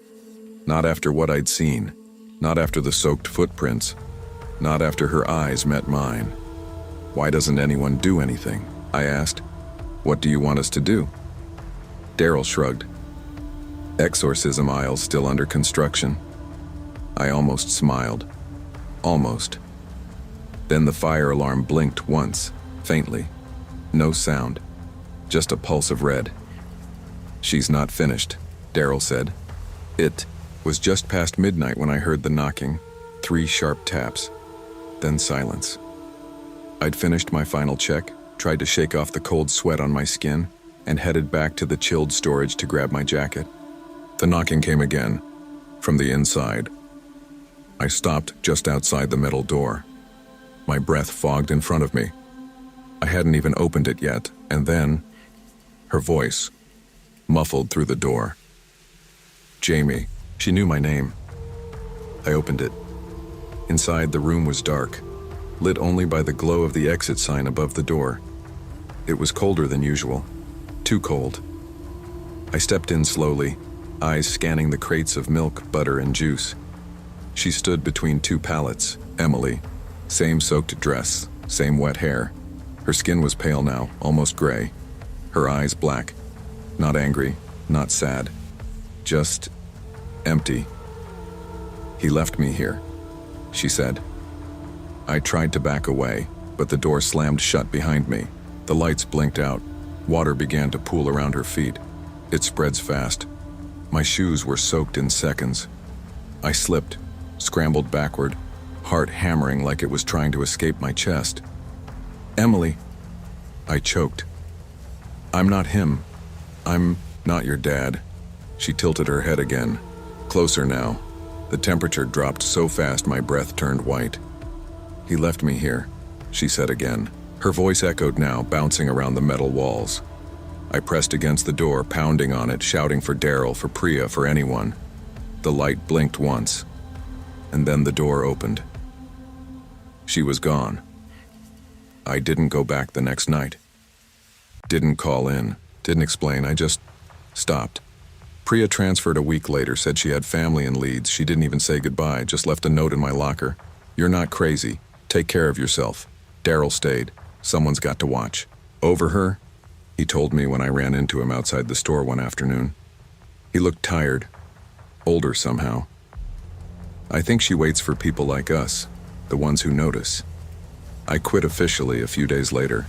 Not after what I'd seen, not after the soaked footprints, not after her eyes met mine. "Why doesn't anyone do anything?" I asked. "What do you want us to do?" Daryl shrugged. "Exorcism aisle still under construction." I almost smiled. Almost. Then the fire alarm blinked once, faintly. No sound. Just a pulse of red. "She's not finished," Daryl said. It was just past midnight when I heard the knocking, 3 sharp taps, then silence. I'd finished my final check, tried to shake off the cold sweat on my skin, and headed back to the chilled storage to grab my jacket. The knocking came again, from the inside. I stopped just outside the metal door. My breath fogged in front of me. I hadn't even opened it yet, and then, her voice, muffled through the door. Jamie. She knew my name. I opened it. Inside, the room was dark, lit only by the glow of the exit sign above the door. It was colder than usual. Too cold. I stepped in slowly, eyes scanning the crates of milk, butter, and juice. She stood between 2 pallets, Emily. Same soaked dress, same wet hair. Her skin was pale now, almost gray. Her eyes black. Not angry, not sad. Just empty. "He left me here," she said. I tried to back away, but the door slammed shut behind me. The lights blinked out. Water began to pool around her feet. It spreads fast. My shoes were soaked in seconds. I slipped, scrambled backward, heart hammering like it was trying to escape my chest. "Emily," I choked. "I'm not him. I'm not your dad." She tilted her head again. Closer now. The temperature dropped so fast my breath turned white. "He left me here," she said again. Her voice echoed now, bouncing around the metal walls. I pressed against the door, pounding on it, shouting for Daryl, for Priya, for anyone. The light blinked once, and then the door opened. She was gone. I didn't go back the next night. Didn't call in, didn't explain, I just stopped. Priya transferred a week later, said she had family in Leeds. She didn't even say goodbye, just left a note in my locker. "You're not crazy. Take care of yourself." Daryl stayed. Someone's got to watch. "Over her?" he told me when I ran into him outside the store one afternoon. He looked tired, older somehow. "I think she waits for people like us, the ones who notice." I quit officially a few days later.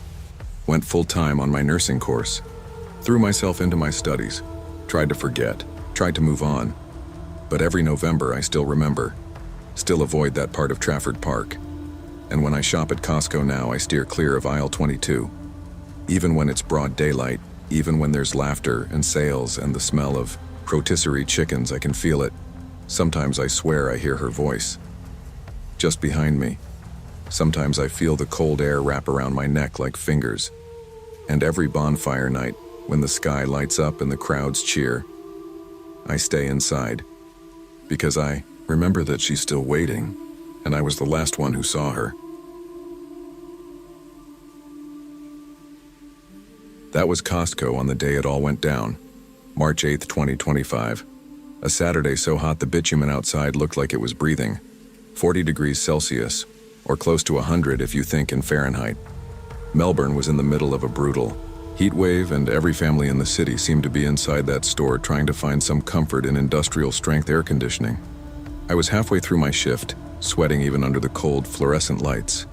Went full-time on my nursing course. Threw myself into my studies. Tried to forget. Tried to move on. But every November I still remember. Still avoid that part of Trafford Park. And when I shop at Costco now, I steer clear of aisle 22. Even when it's broad daylight, even when there's laughter and sales and the smell of rotisserie chickens, I can feel it. Sometimes I swear I hear her voice. Just behind me. Sometimes I feel the cold air wrap around my neck like fingers. And every bonfire night, when the sky lights up and the crowds cheer, I stay inside. Because I remember that she's still waiting, and I was the last one who saw her. That was Costco on the day it all went down, March 8th, 2025. A Saturday so hot the bitumen outside looked like it was breathing. 40 degrees Celsius, or close to 100 if you think in Fahrenheit. Melbourne was in the middle of a brutal heat wave, and every family in the city seemed to be inside that store trying to find some comfort in industrial-strength air conditioning. I was halfway through my shift, sweating even under the cold fluorescent lights.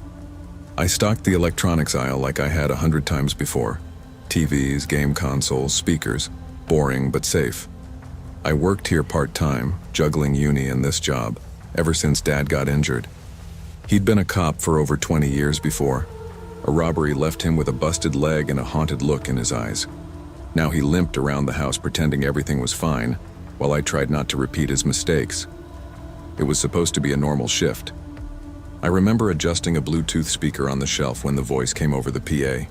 I stocked the electronics aisle like I had 100 times before. TVs, game consoles, speakers. Boring but safe. I worked here part-time, juggling uni and this job, ever since Dad got injured. He'd been a cop for over 20 years before. A robbery left him with a busted leg and a haunted look in his eyes. Now he limped around the house pretending everything was fine, while I tried not to repeat his mistakes. It was supposed to be a normal shift. I remember adjusting a Bluetooth speaker on the shelf when the voice came over the PA.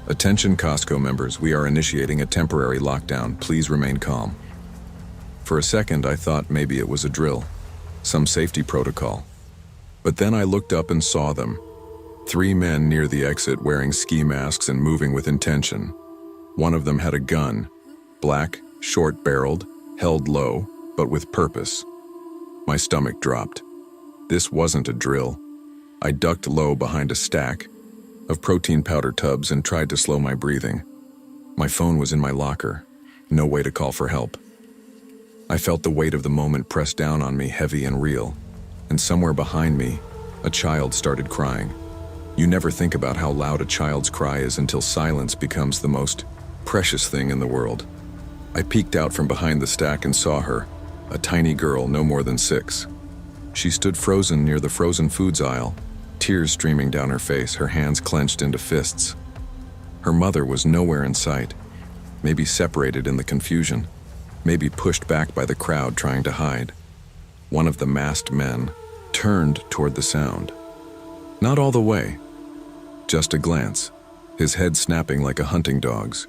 "Attention Costco members, we are initiating a temporary lockdown. Please remain calm." For a second I thought maybe it was a drill, some safety protocol. But then I looked up and saw them. 3 men near the exit wearing ski masks and moving with intention. One of them had a gun, black, short-barreled, held low, but with purpose. My stomach dropped. This wasn't a drill. I ducked low behind a stack of protein powder tubs and tried to slow my breathing. My phone was in my locker. No way to call for help. I felt the weight of the moment press down on me, heavy and real. And somewhere behind me, a child started crying. You never think about how loud a child's cry is until silence becomes the most precious thing in the world. I peeked out from behind the stack and saw her, a tiny girl no more than 6. She stood frozen near the frozen foods aisle, tears streaming down her face, her hands clenched into fists. Her mother was nowhere in sight, maybe separated in the confusion, maybe pushed back by the crowd trying to hide. One of the masked men turned toward the sound. Not all the way, just a glance, his head snapping like a hunting dog's.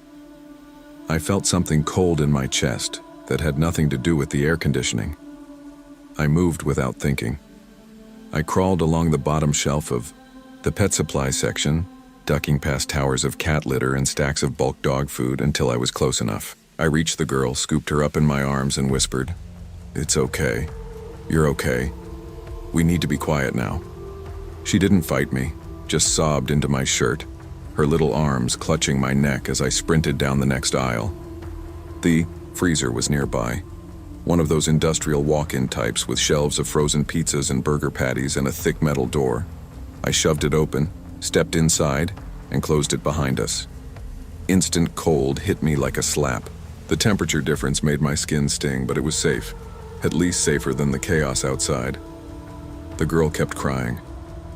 I felt something cold in my chest that had nothing to do with the air conditioning. I moved without thinking. I crawled along the bottom shelf of the pet supply section, ducking past towers of cat litter and stacks of bulk dog food until I was close enough. I reached the girl, scooped her up in my arms and whispered, "It's okay. You're okay. We need to be quiet now." She didn't fight me, just sobbed into my shirt, her little arms clutching my neck as I sprinted down the next aisle. The freezer was nearby, one of those industrial walk-in types with shelves of frozen pizzas and burger patties and a thick metal door. I shoved it open, stepped inside, and closed it behind us. Instant cold hit me like a slap. The temperature difference made my skin sting, but it was safe, at least safer than the chaos outside. The girl kept crying,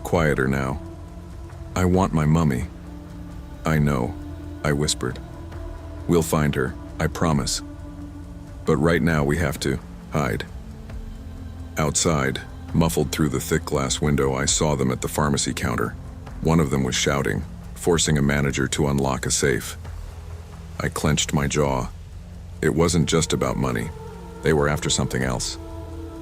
quieter now. "I want my mummy." "I know," I whispered. "We'll find her, I promise. But right now we have to hide." Outside, muffled through the thick glass window, I saw them at the pharmacy counter. One of them was shouting, forcing a manager to unlock a safe. I clenched my jaw. It wasn't just about money. They were after something else.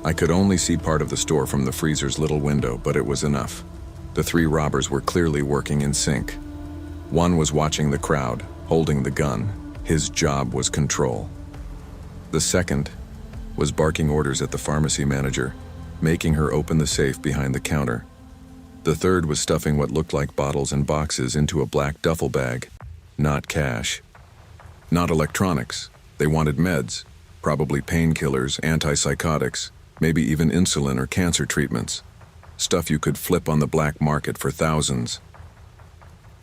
I could only see part of the store from the freezer's little window, but it was enough. The 3 robbers were clearly working in sync. One was watching the crowd, holding the gun. His job was control. The second was barking orders at the pharmacy manager, making her open the safe behind the counter. The third was stuffing what looked like bottles and boxes into a black duffel bag. Not cash. Not electronics. They wanted meds, probably painkillers, antipsychotics, maybe even insulin or cancer treatments. Stuff you could flip on the black market for thousands.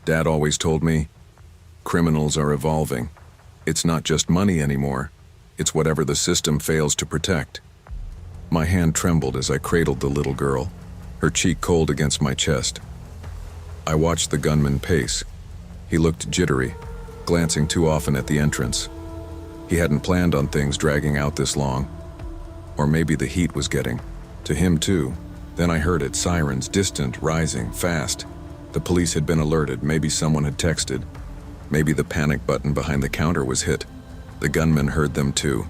Dad always told me, criminals are evolving. It's not just money anymore. It's whatever the system fails to protect. My hand trembled as I cradled the little girl, her cheek cold against my chest. I watched the gunman pace. He looked jittery, glancing too often at the entrance. He hadn't planned on things dragging out this long. Or maybe the heat was getting to him too. Then I heard it, sirens, distant, rising, fast. The police had been alerted, maybe someone had texted. Maybe the panic button behind the counter was hit. The gunman heard them too.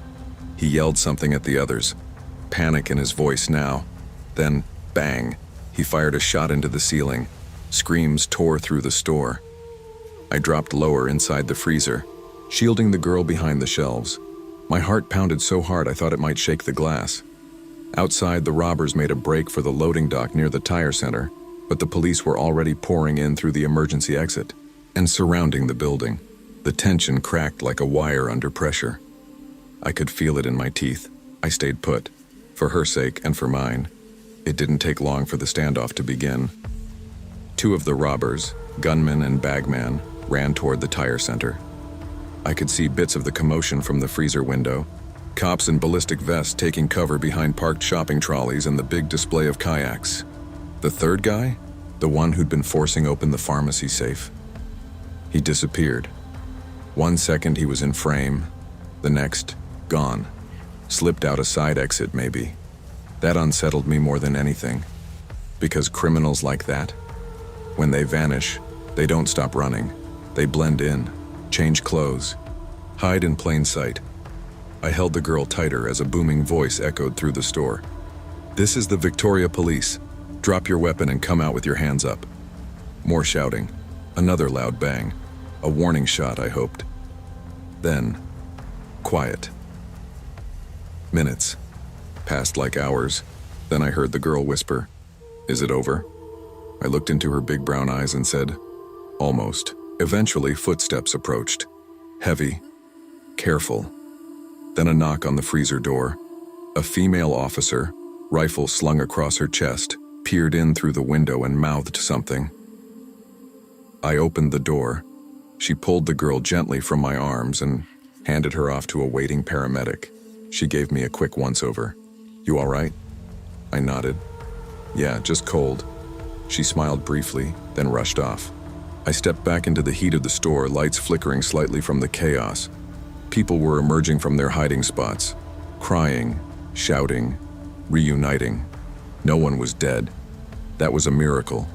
He yelled something at the others, panic in his voice now. Then, bang, he fired a shot into the ceiling. Screams tore through the store. I dropped lower inside the freezer, shielding the girl behind the shelves. My heart pounded so hard I thought it might shake the glass. Outside, the robbers made a break for the loading dock near the tire center, but the police were already pouring in through the emergency exit and surrounding the building. The tension cracked like a wire under pressure. I could feel it in my teeth. I stayed put, for her sake and for mine. It didn't take long for the standoff to begin. 2 of the robbers, gunman and bagman, ran toward the tire center. I could see bits of the commotion from the freezer window. Cops in ballistic vests taking cover behind parked shopping trolleys and the big display of kayaks. The third guy? The one who'd been forcing open the pharmacy safe. He disappeared. 1 second he was in frame, the next, gone. Slipped out a side exit maybe. That unsettled me more than anything. Because criminals like that, when they vanish, they don't stop running. They blend in, change clothes, hide in plain sight. I held the girl tighter as a booming voice echoed through the store. "This is the Victoria Police. Drop your weapon and come out with your hands up." More shouting. Another loud bang. A warning shot, I hoped. Then, quiet. Minutes. Passed like hours. Then I heard the girl whisper, "Is it over?" I looked into her big brown eyes and said, "Almost." Eventually, footsteps approached. Heavy. Careful. Then a knock on the freezer door. A female officer, rifle slung across her chest, peered in through the window and mouthed something. I opened the door. She pulled the girl gently from my arms and handed her off to a waiting paramedic. She gave me a quick once-over. "You all right?" I nodded. "Yeah, just cold." She smiled briefly, then rushed off. I stepped back into the heat of the store, lights flickering slightly from the chaos. People were emerging from their hiding spots, crying, shouting, reuniting. No one was dead. That was a miracle.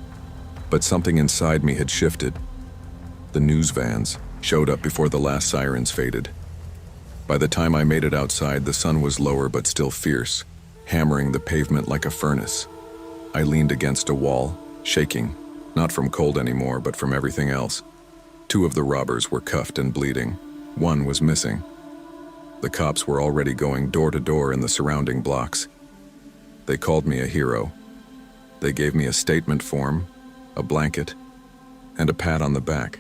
But something inside me had shifted. The news vans showed up before the last sirens faded. By the time I made it outside, the sun was lower but still fierce, hammering the pavement like a furnace. I leaned against a wall, shaking, not from cold anymore, but from everything else. 2 of the robbers were cuffed and bleeding. 1 was missing. The cops were already going door to door in the surrounding blocks. They called me a hero. They gave me a statement form, a blanket, and a pat on the back.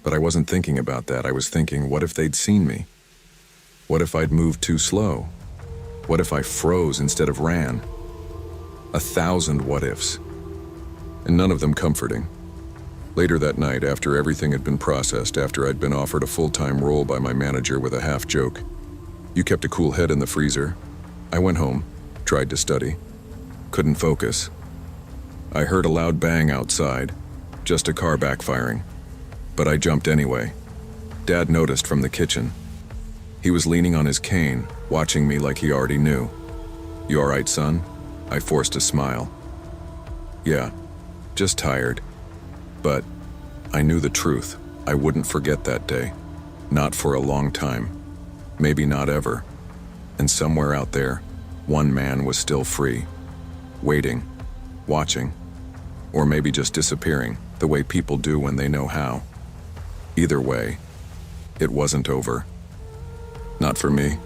But I wasn't thinking about that. I was thinking, what if they'd seen me? What if I'd moved too slow? What if I froze instead of ran? 1,000 what-ifs. And none of them comforting. Later that night, after everything had been processed, after I'd been offered a full-time role by my manager with a half-joke, "You kept a cool head in the freezer." I went home, tried to study. Couldn't focus. I heard a loud bang outside, just a car backfiring. But I jumped anyway. Dad noticed from the kitchen. He was leaning on his cane, watching me like he already knew. "You all right, son?" I forced a smile. "Yeah, just tired." But I knew the truth. I wouldn't forget that day. Not for a long time. Maybe not ever. And somewhere out there, one man was still free. Waiting. Watching. Or maybe just disappearing, the way people do when they know how. Either way, it wasn't over. Not for me.